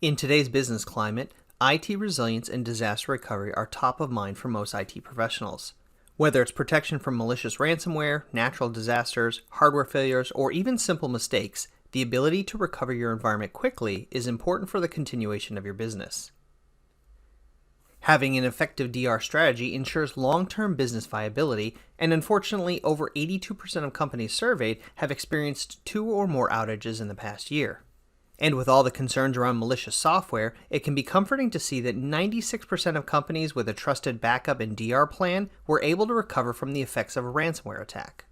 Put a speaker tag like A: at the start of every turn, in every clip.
A: In today's business climate, IT resilience and disaster recovery are top of mind for most IT professionals. Whether it's protection from malicious ransomware, natural disasters, hardware failures, or even simple mistakes, the ability to recover your environment quickly is important for the continuation of your business. Having an effective DR strategy ensures long-term business viability, and unfortunately, over 82% of companies surveyed have experienced 2 or more outages in the past year. And with all the concerns around malicious software, it can be comforting to see that 96% of companies with a trusted backup and DR plan were able to recover from the effects of a ransomware attack.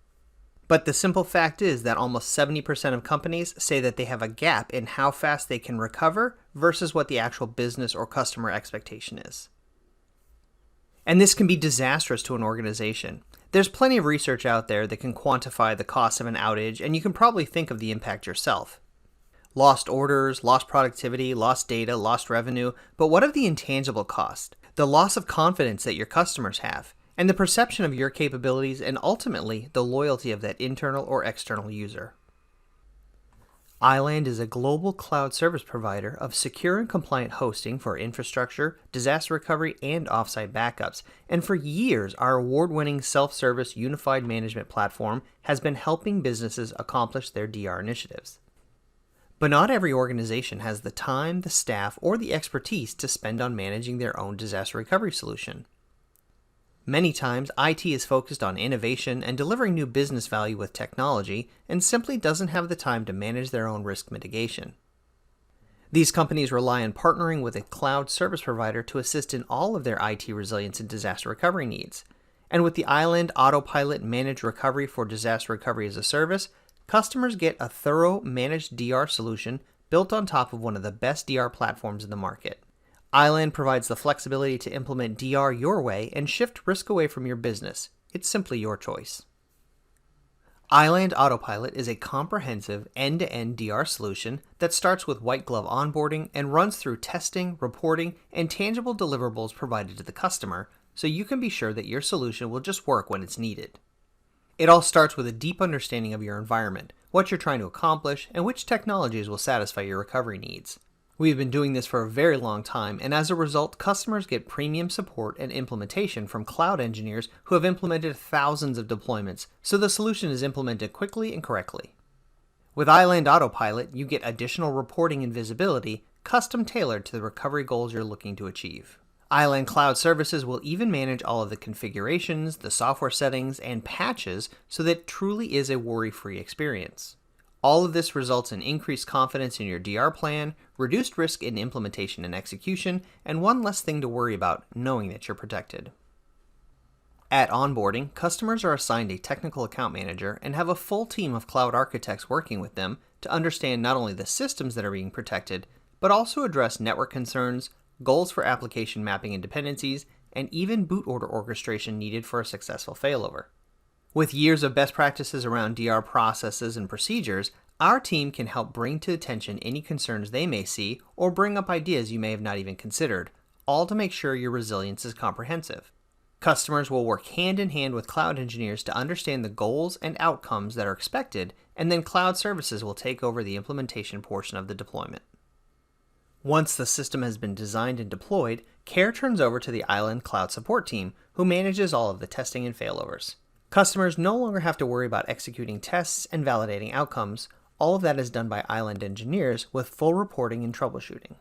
A: But the simple fact is that almost 70% of companies say that they have a gap in how fast they can recover versus what the actual business or customer expectation is. And this can be disastrous to an organization. There's plenty of research out there that can quantify the cost of an outage, and you can probably think of the impact yourself. Lost orders, lost productivity, lost data, lost revenue, but what of the intangible cost? The loss of confidence that your customers have, and the perception of your capabilities, and ultimately the loyalty of that internal or external user. iland is a global cloud service provider of secure and compliant hosting for infrastructure, disaster recovery, and offsite backups, and for years our award-winning self-service unified management platform has been helping businesses accomplish their DR initiatives. But not every organization has the time, the staff, or the expertise to spend on managing their own disaster recovery solution. Many times, IT is focused on innovation and delivering new business value with technology and simply doesn't have the time to manage their own risk mitigation. These companies rely on partnering with a cloud service provider to assist in all of their IT resilience and disaster recovery needs. And with the iland Autopilot Managed Recovery for Disaster Recovery as a Service, customers get a thorough managed DR solution built on top of one of the best DR platforms in the market. iland provides the flexibility to implement DR your way and shift risk away from your business. It's simply your choice. iland Autopilot is a comprehensive end-to-end DR solution that starts with white glove onboarding and runs through testing, reporting, and tangible deliverables provided to the customer, so you can be sure that your solution will just work when it's needed. It all starts with a deep understanding of your environment, what you're trying to accomplish, and which technologies will satisfy your recovery needs. We've been doing this for a very long time, and as a result, customers get premium support and implementation from cloud engineers who have implemented thousands of deployments, so the solution is implemented quickly and correctly. With iland Autopilot, you get additional reporting and visibility, custom tailored to the recovery goals you're looking to achieve. iland Cloud Services will even manage all of the configurations, the software settings, and patches so that it truly is a worry-free experience. All of this results in increased confidence in your DR plan, reduced risk in implementation and execution, and one less thing to worry about knowing that you're protected. At onboarding, customers are assigned a technical account manager and have a full team of cloud architects working with them to understand not only the systems that are being protected, but also address network concerns, goals for application mapping and dependencies, and even boot order orchestration needed for a successful failover. With years of best practices around DR processes and procedures, our team can help bring to attention any concerns they may see or bring up ideas you may have not even considered, all to make sure your resilience is comprehensive. Customers will work hand in hand with cloud engineers to understand the goals and outcomes that are expected, and then cloud services will take over the implementation portion of the deployment. Once the system has been designed and deployed, care turns over to the iland Cloud Support team, who manages all of the testing and failovers. Customers no longer have to worry about executing tests and validating outcomes. All of that is done by iland engineers with full reporting and troubleshooting.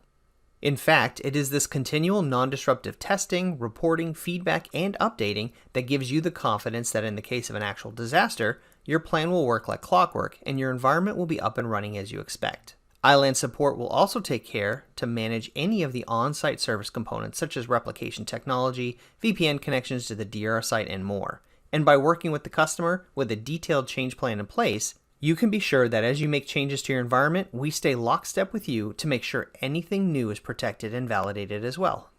A: In fact, it is this continual non-disruptive testing, reporting, feedback, and updating that gives you the confidence that in the case of an actual disaster, your plan will work like clockwork and your environment will be up and running as you expect. iland Support will also take care to manage any of the on-site service components such as replication technology, VPN connections to the DR site, and more. And by working with the customer with a detailed change plan in place, you can be sure that as you make changes to your environment, we stay lockstep with you to make sure anything new is protected and validated as well.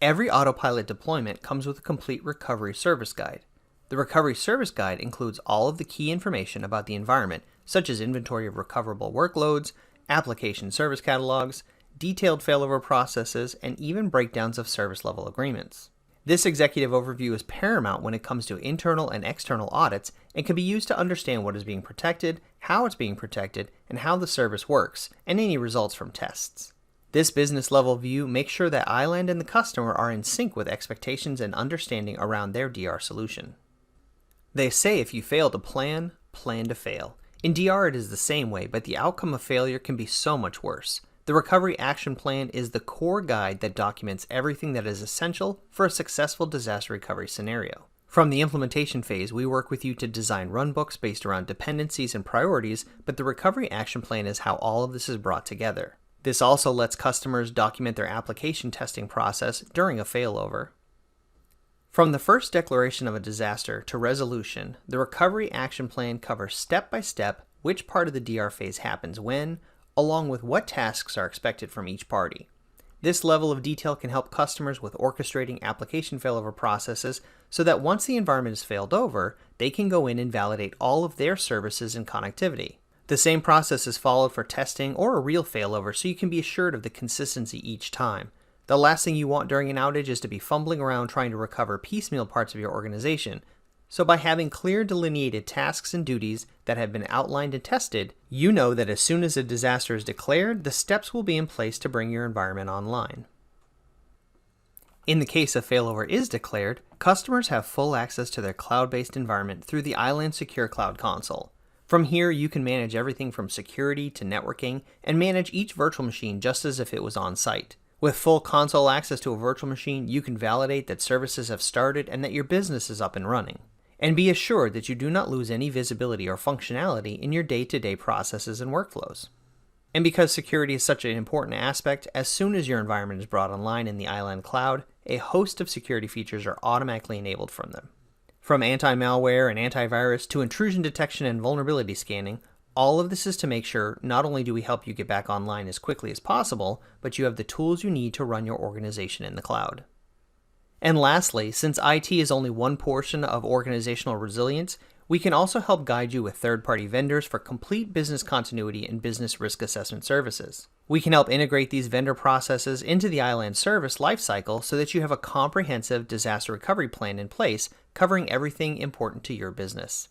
A: Every Autopilot deployment comes with a complete recovery service guide. The recovery service guide includes all of the key information about the environment, such as inventory of recoverable workloads, application service catalogs, detailed failover processes, and even breakdowns of service level agreements. This executive overview is paramount when it comes to internal and external audits and can be used to understand what is being protected, how it's being protected, and how the service works, and any results from tests. This business level view makes sure that iland and the customer are in sync with expectations and understanding around their DR solution. They say if you fail to plan, plan to fail. In DR it is the same way, but the outcome of failure can be so much worse. The Recovery Action Plan is the core guide that documents everything that is essential for a successful disaster recovery scenario. From the implementation phase, we work with you to design runbooks based around dependencies and priorities, but the Recovery Action Plan is how all of this is brought together. This also lets customers document their application testing process during a failover. From the first declaration of a disaster to resolution, the Recovery Action Plan covers step by step which part of the DR phase happens when, along with what tasks are expected from each party. This level of detail can help customers with orchestrating application failover processes so that once the environment is failed over, they can go in and validate all of their services and connectivity. The same process is followed for testing or a real failover so you can be assured of the consistency each time. The last thing you want during an outage is to be fumbling around trying to recover piecemeal parts of your organization. So by having clear delineated tasks and duties that have been outlined and tested, you know that as soon as a disaster is declared, the steps will be in place to bring your environment online. In the case a failover is declared, customers have full access to their cloud-based environment through the iland Secure Cloud Console. From here, you can manage everything from security to networking and manage each virtual machine just as if it was on site. With full console access to a virtual machine, you can validate that services have started and that your business is up and running. And be assured that you do not lose any visibility or functionality in your day-to-day processes and workflows. And because security is such an important aspect, as soon as your environment is brought online in the iland cloud, a host of security features are automatically enabled from them. From anti-malware and antivirus to intrusion detection and vulnerability scanning, all of this is to make sure not only do we help you get back online as quickly as possible, but you have the tools you need to run your organization in the cloud. And lastly, since IT is only one portion of organizational resilience, we can also help guide you with third-party vendors for complete business continuity and business risk assessment services. We can help integrate these vendor processes into the iland service lifecycle so that you have a comprehensive disaster recovery plan in place covering everything important to your business.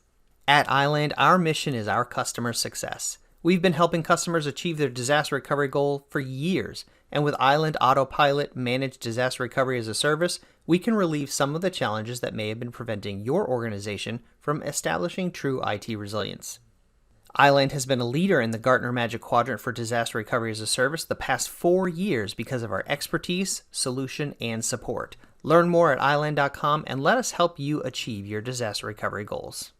A: At iland, our mission is our customers' success. We've been helping customers achieve their disaster recovery goal for years, and with iland Autopilot Managed Disaster Recovery as a service, we can relieve some of the challenges that may have been preventing your organization from establishing true IT resilience. iland has been a leader in the Gartner Magic Quadrant for Disaster Recovery as a Service the past 4 years because of our expertise, solution, and support. Learn more at iland.com and let us help you achieve your disaster recovery goals.